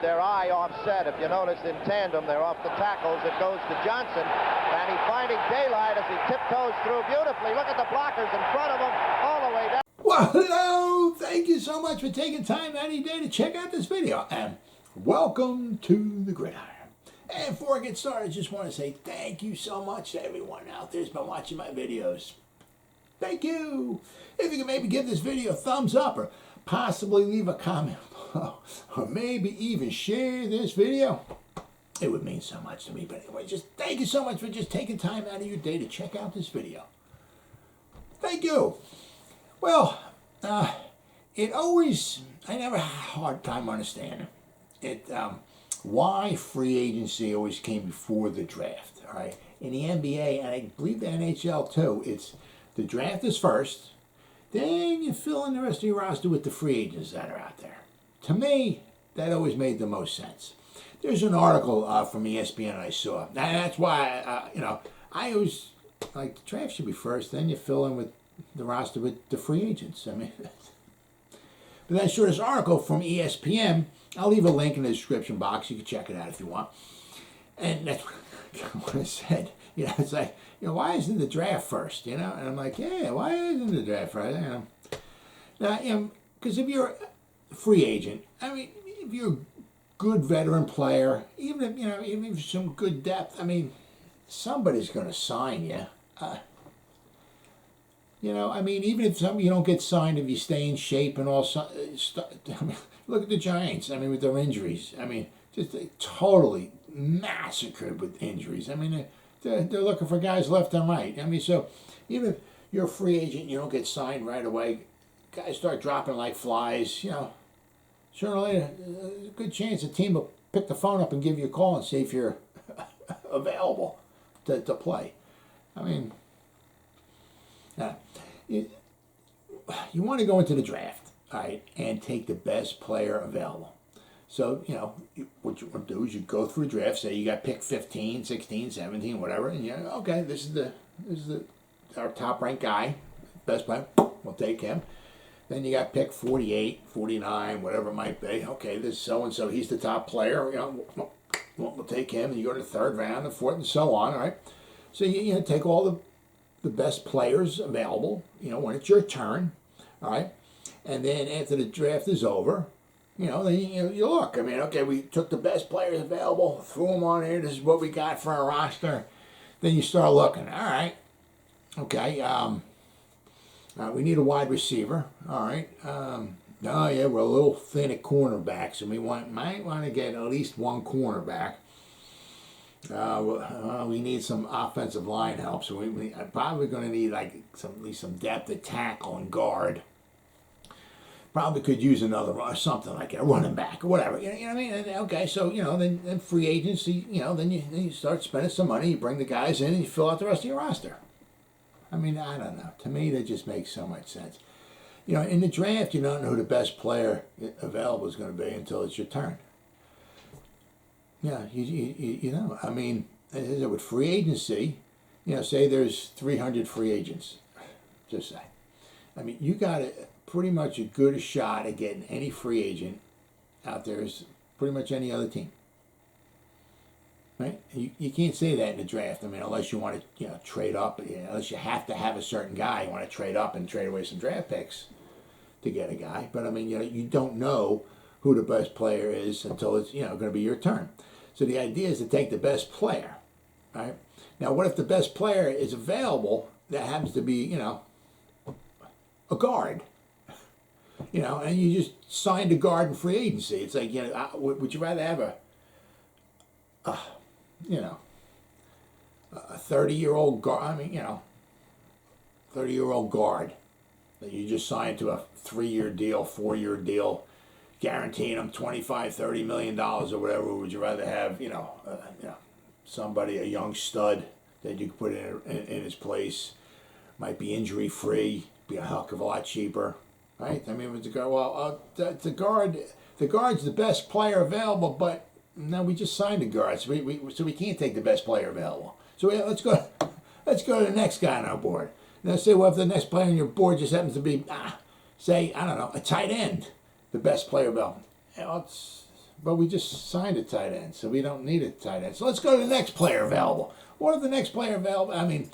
Their eye offset. If you notice in tandem, they're off the tackles. It goes to Johnson, and he's finding daylight as he tiptoes through beautifully. Look at the blockers in front of him all the way down. Well, hello. Thank you so much for taking time out of your day to check out this video, and welcome to the Gridiron. And before I get started, I just want to say thank you so much to everyone out there who's been watching my videos. Thank you. If you could maybe give this video a thumbs up or possibly leave a comment below or maybe even share this video, it would mean so much to me. But anyway, just thank you so much for just taking time out of your day to check out this video. Thank you. Well, I never had a hard time understanding it, why free agency always came before the draft, all right? In the NBA, and I believe the NHL too, it's the draft is first, then you fill in the rest of your roster with the free agents that are out there. To me, that always made the most sense. There's an article from ESPN I saw, and that's why, I always, like, the draft should be first, then you fill in with the roster with the free agents. I mean, but then I saw this article from ESPN. I'll leave a link in the description box. You can check it out if you want. And that's what I said. It's like, why isn't the draft first? And I'm like, yeah, why isn't the draft first? Now, because if you're a free agent, I mean, if you're a good veteran player, even if some good depth, I mean, somebody's going to sign you. Even if you don't get signed, if you stay in shape and all, look at the Giants. I mean, with their injuries, just totally massacred with injuries. They're looking for guys left and right. So even if you're a free agent, you don't get signed right away, guys start dropping like flies. Sooner or later, there's a good chance a team will pick the phone up and give you a call and see if you're available to play. You want to go into the draft, all right, and take the best player available. So, what you want to do is you go through the draft, say you got pick 15, 16, 17, whatever, and okay, this is our top ranked guy, best player, we'll take him. Then you got pick 48, 49, whatever it might be. Okay, this so-and-so, he's the top player, we'll take him, and you go to the third round, the fourth, and so on, all right? So you take all the best players available, when it's your turn, all right? And then after the draft is over, then you look. Okay, we took the best players available, threw them on here, this is what we got for our roster. Then you start looking, all right, okay, we need a wide receiver, all right. Oh, yeah, we're a little thin at cornerback, so we might want to get at least one cornerback. We need some offensive line help, so we probably going to need at least some depth at tackle and guard. Probably could use another something like a running back or whatever. You know what I mean? And, okay, so then free agency. Then you start spending some money. You bring the guys in and you fill out the rest of your roster. I don't know. To me, that just makes so much sense. In the draft, you don't know who the best player available is going to be until it's your turn. Yeah, with free agency, say there's 300 free agents, just say. You got pretty much as good a shot at getting any free agent out there as pretty much any other team. Right? You can't say that in the draft. Unless you want to, trade up, unless you have to have a certain guy, you want to trade up and trade away some draft picks to get a guy. But, you don't know who the best player is until it's, going to be your turn. So the idea is to take the best player, right? Now, what if the best player is available that happens to be, a guard? And you just signed a guard in free agency. It's like, would you rather have a 30-year-old guard, 30-year-old guard that you just signed to a 3-year deal, 4-year deal, guaranteeing them $25, $30 million or whatever? Or would you rather have, somebody, a young stud that you could put in his place, might be injury free, be a heck of a lot cheaper, right? With the guard, the guard's the best player available, but no, we just signed a guard, so we can't take the best player available. So let's go to the next guy on our board. Now say, well, if the next player on your board just happens to be, say, I don't know, a tight end, the best player available. but we just signed a tight end, so we don't need a tight end. So let's go to the next player available. What if the next player available? I mean,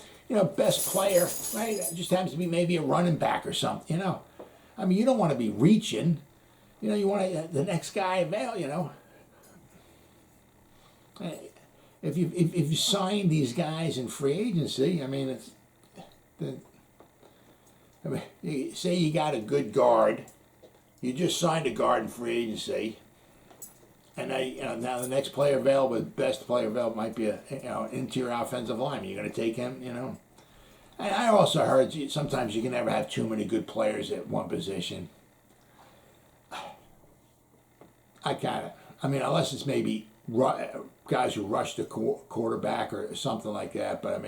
best player, right? It just happens to be maybe a running back or something, I mean, you don't want to be reaching. You want the next guy available, If you sign these guys in free agency, I mean, say you got a good guard, you just signed a guard in free agency, and now the next player available, the best player available, might be a interior offensive lineman. You're going to take him, And I also heard sometimes you can never have too many good players at one position. Unless it's maybe guys who rush the quarterback or something like that. But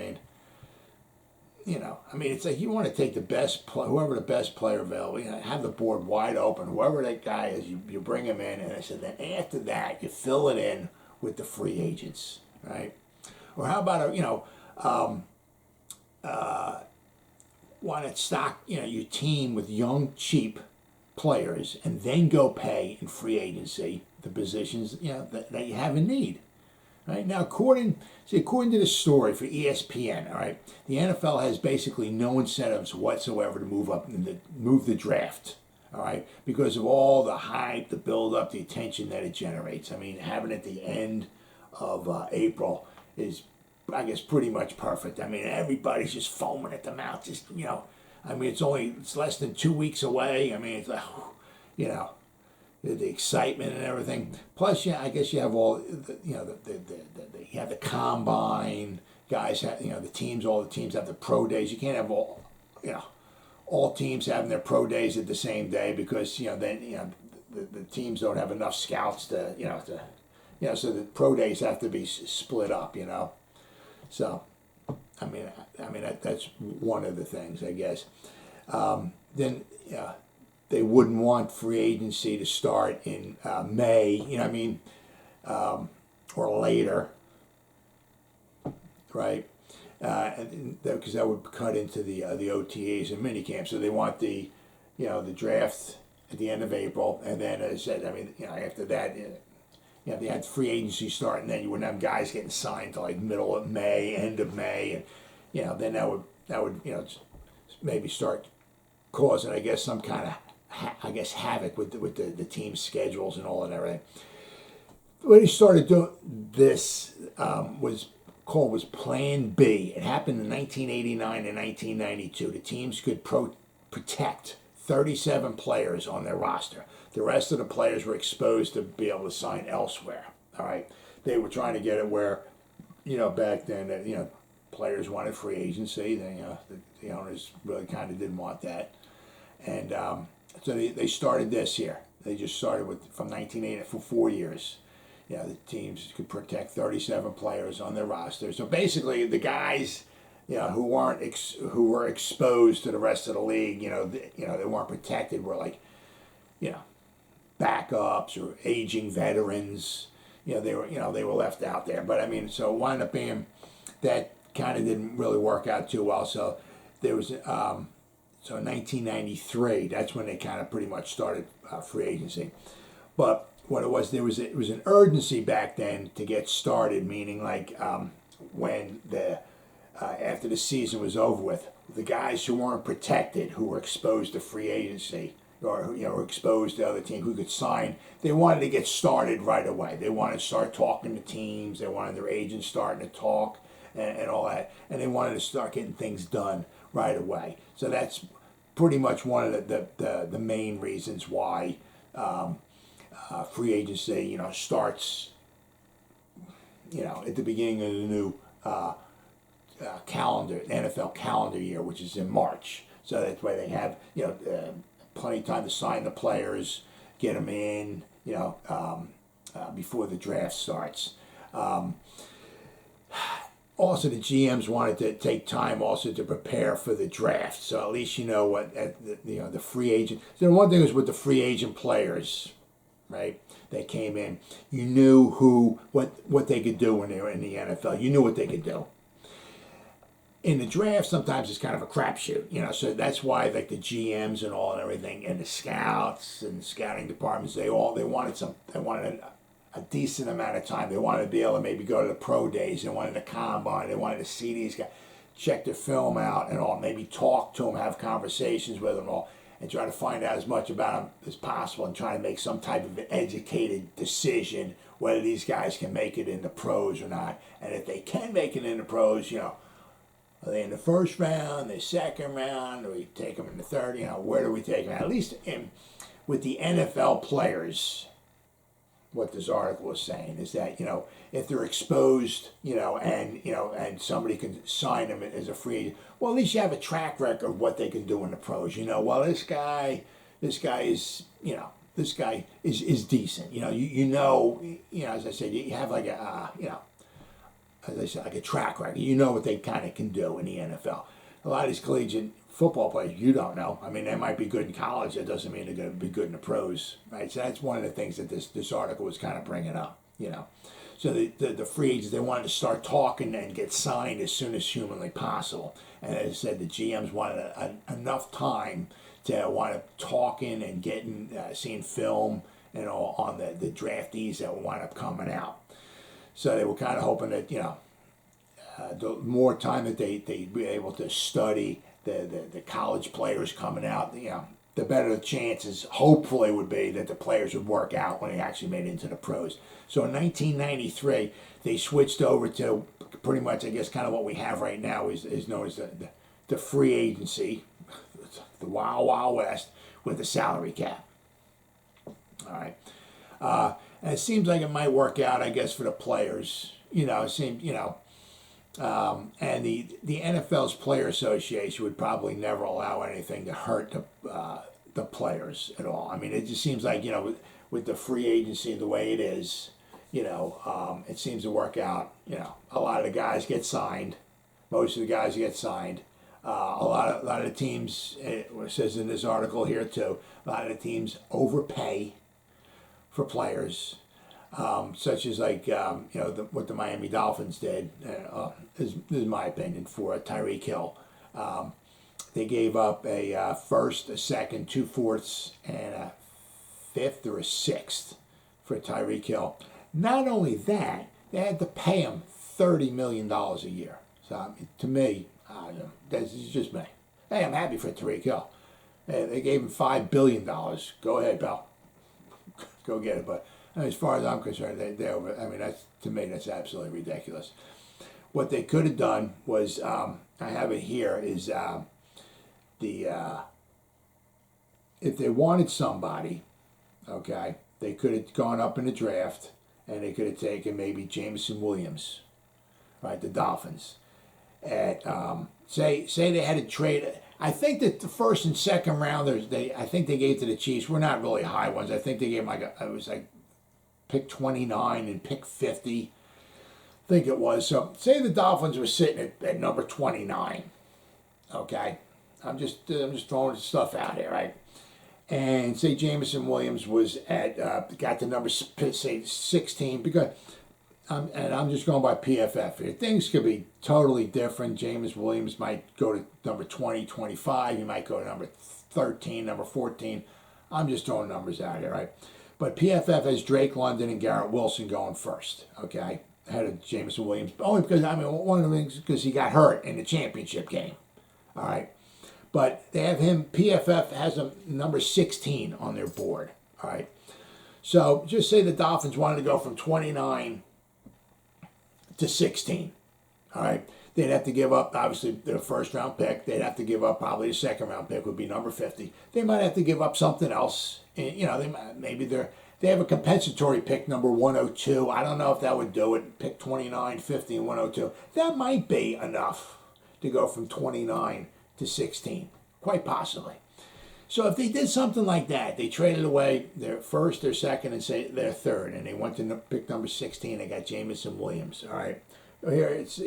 it's like you want to take the best whoever the best player available. Have the board wide open. Whoever that guy is, you bring him in, and I said then after that you fill it in with the free agents, right? Or how about want to stock your team with young cheap players and then go pay in free agency the positions that you have in need. Right now, according to this story for ESPN, all right, the NFL has basically no incentives whatsoever to move the draft, all right, because of all the hype, the build-up, the attention that it generates. I mean, having it at the end of April is, I guess, pretty much perfect. I mean, everybody's just foaming at the mouth. It's less than 2 weeks away. I mean, it's like, the excitement and everything. Plus, I guess you have all, you have the combine guys. All the teams have the pro days. You can't have all teams having their pro days at the same day because the teams don't have enough scouts to so the pro days have to be split up. So, that's one of the things, I guess. Then they wouldn't want free agency to start in May, or later, right? Because that would cut into the OTAs and minicamp. So they want the draft at the end of April, and then as I said, after that. They had free agency start, and then you wouldn't have guys getting signed to like middle of May, end of May, and then that would maybe start causing, I guess, some kind of havoc with the team's schedules and all and everything. When he started doing this was Plan B. It happened in 1989 and 1992. The teams could protect 37 players on their roster. The rest of the players were exposed to be able to sign elsewhere. All right, they were trying to get it where, back then that players wanted free agency. The owners really kind of didn't want that, and so they started this here. They just started from 1980 for 4 years. The teams could protect 37 players on their roster. So basically, the guys who were exposed to the rest of the league, they weren't protected. Were like, backups or aging veterans. They were left out there. But so it wound up being that kind of didn't really work out too well. So there was so in 1993, that's when they kind of pretty much started free agency. But what it was an urgency back then to get started, meaning like when after the season was over with, the guys who weren't protected, who were exposed to free agency, or were exposed to other teams who could sign, they wanted to get started right away. They wanted to start talking to teams. They wanted their agents starting to talk and all that, and they wanted to start getting things done right away. So that's pretty much one of the main reasons why free agency starts at the beginning of the new NFL calendar year, which is in March. So that's why they have plenty of time to sign the players, get them in, before the draft starts. Also, the GMs wanted to take time also to prepare for the draft, so at least the free agent. So one thing was with the free agent players, right? That came in, you knew what they could do when they were in the NFL. You knew what they could do. In the draft, sometimes it's kind of a crapshoot, so that's why like the GMs and all and everything, and the scouts and the scouting departments, they wanted a decent amount of time. They wanted to be able to maybe go to the pro days. They wanted to combine. They wanted to see these guys, check their film out and all, maybe talk to them, have conversations with them all, and try to find out as much about them as possible and try to make some type of an educated decision whether these guys can make it in the pros or not. And if they can make it in the pros, are they in the first round, the second round, or we take them in the third, where do we take them? At least with the NFL players, what this article is saying is that, if they're exposed, and somebody can sign them as a free agent, well, at least you have a track record of what they can do in the pros. Well, this guy is, this guy is decent. As I said, you have like as I said, like a track record. You know what they kind of can do in the NFL. A lot of these collegiate football players, you don't know. I mean, they might be good in college. That doesn't mean they're going to be good in the pros, right? So that's one of the things that this article was kind of bringing up, So the free agents, they wanted to start talking and get signed as soon as humanly possible. And as I said, the GMs wanted enough time to want to talking and getting, seeing film and all on the draftees that would wind up coming out. So they were kind of hoping that, the more time that they'd be able to study the college players coming out, the better the chances, hopefully, would be that the players would work out when they actually made it into the pros. So in 1993, they switched over to pretty much, I guess, kind of what we have right now is known as the free agency, the Wild Wild West, with a salary cap. All right. And it seems like it might work out, I guess, for the players. It seems, and the NFL's Player Association would probably never allow anything to hurt the players at all. I mean, it just seems like, with the free agency the way it is, it seems to work out. A lot of the guys get signed. Most of the guys get signed. A lot of the teams, it says in this article here too, a lot of the teams overpay for players, such as like what the Miami Dolphins did. This is my opinion for Tyreek Hill. They gave up a first, a second, 2/4, and a fifth or a sixth for Tyreek Hill. Not only that, they had to pay him $30 million a year. So to me, that's just me. Hey, I'm happy for Tyreek Hill. They gave him $5 billion. Go ahead, Bill. Go get it. But as far as I'm concerned, to me, that's absolutely ridiculous. What they could have done was, I have it here, is if they wanted somebody, okay, they could have gone up in the draft and they could have taken maybe Jameson Williams, right, the Dolphins. At say they had to trade. I think that the first and second rounders, I think they gave to the Chiefs were not really high ones. I think they gave it was like pick 29 and pick 50. I think it was. So say the Dolphins were sitting at number 29. Okay, I'm just throwing stuff out here, right? And say Jameson Williams was got the number say 16 because. And I'm just going by PFF here. Things could be totally different. James Williams might go to number 20, 25. He might go to number 13, number 14. I'm just throwing numbers out here, right? But PFF has Drake London and Garrett Wilson going first, okay? Ahead of Jameson Williams. Only because, one of the things, because he got hurt in the championship game, all right? But they have him, PFF has him number 16 on their board, all right? So just say the Dolphins wanted to go from 29 to 16, all right? They'd have to give up, obviously, their first round pick. They'd have to give up probably a second round pick would be number 50. They might have to give up something else. They have a compensatory pick number 102. I don't know if that would do it. Pick 29, 50, and 102. That might be enough to go from 29 to 16, quite possibly. So if they did something like that, they traded away their first, their second, and say their third, and they went to pick number 16. They got Jameson Williams. All right, here it's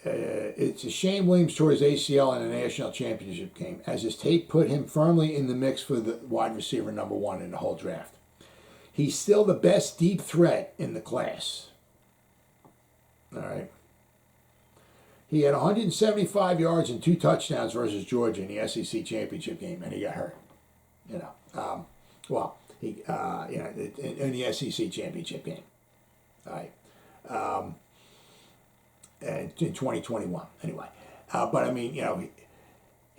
it's a shame Williams tore his ACL in a national championship game, as his tape put him firmly in the mix for the wide receiver number 1 in the whole draft. He's still the best deep threat in the class. All right. He had 175 yards and 2 touchdowns versus Georgia in the SEC championship game, and he got hurt. He, in the SEC championship game. All right. In 2021, anyway. But I mean,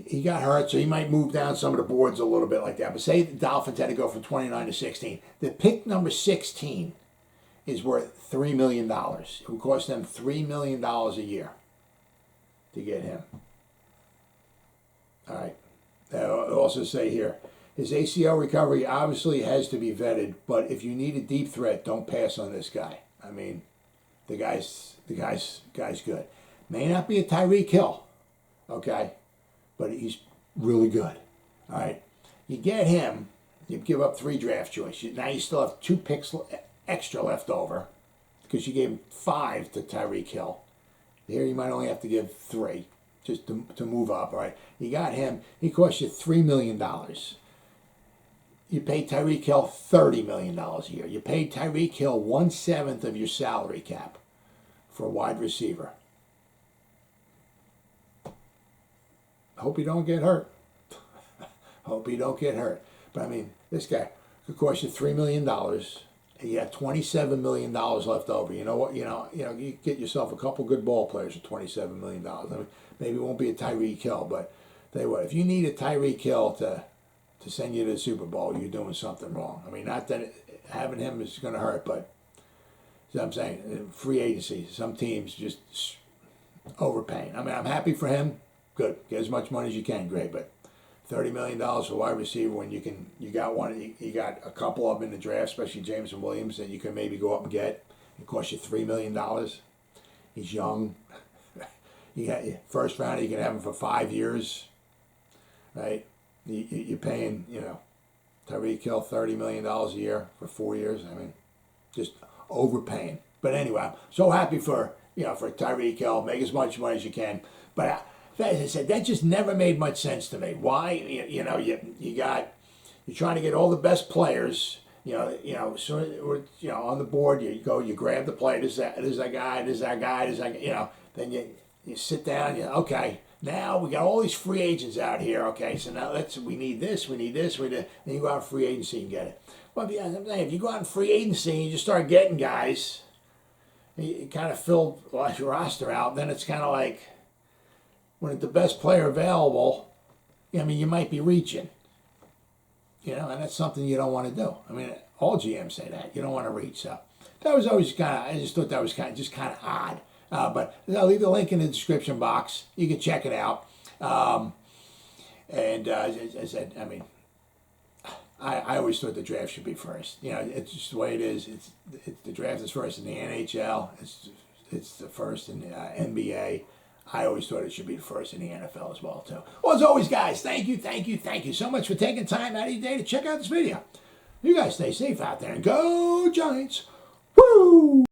he got hurt, so he might move down some of the boards a little bit like that. But say the Dolphins had to go from 29 to 16. The pick number 16 is worth $3 million. It would cost them $3 million a year to get him. All right. I'll also say here, his ACL recovery obviously has to be vetted, but if you need a deep threat, don't pass on this guy. I mean, the guy's good. May not be a Tyreek Hill, okay, but he's really good. All right. You get him, you give up 3 draft choices. Now you still have 2 picks extra left over because you gave 5 to Tyreek Hill. Here you might only have to give 3 just to move up, all right? You got him. He cost you $3 million. You paid Tyreek Hill $30 million a year. You paid Tyreek Hill 1/7 of your salary cap for a wide receiver. Hope you don't get hurt. Hope you don't get hurt. But I mean, this guy could cost you $3 million. And you have $27 million left over. You know what? You get yourself a couple good ball players for $27 million. I mean, maybe it won't be a Tyreek Hill, but tell you what, if you need a Tyreek Hill to send you to the Super Bowl, you're doing something wrong. I mean, not that having him is going to hurt, but you know what I'm saying, free agency, some teams just overpaying. I mean, I'm happy for him. Good. Get as much money as you can. Great. But $30 million for a wide receiver when you got one, you got a couple of them in the draft, especially Jameson Williams, that you can maybe go up and get. It costs you $3 million. He's young. You got first round, you can have him for 5 years, right? You're paying, Tyreek Hill $30 million a year for 4 years. I mean, just overpaying. But anyway, I'm so happy for Tyreek Hill. Make as much money as you can. But as I said, that just never made much sense to me. Why? You're trying to get all the best players. On the board, you grab the player. There's that guy. Then you sit down. Okay. Now we got all these free agents out here. Okay, so now we need this. Then you go out in free agency and get it. Well, if you go out in free agency and you just start getting guys, you kind of fill your roster out. Then it's kind of like when it's the best player available. I mean, you might be reaching. And that's something you don't want to do. I mean, all GMs say that you don't want to reach. So that was always I just thought that was kind of odd. But I'll leave the link in the description box. You can check it out. As I said, I mean, I always thought the draft should be first. It's just the way it is. It's the draft is first in the NHL. It's the first in the NBA. I always thought it should be the first in the NFL as well, too. Well, as always, guys, thank you so much for taking time out of your day to check out this video. You guys stay safe out there and go Giants. Woo!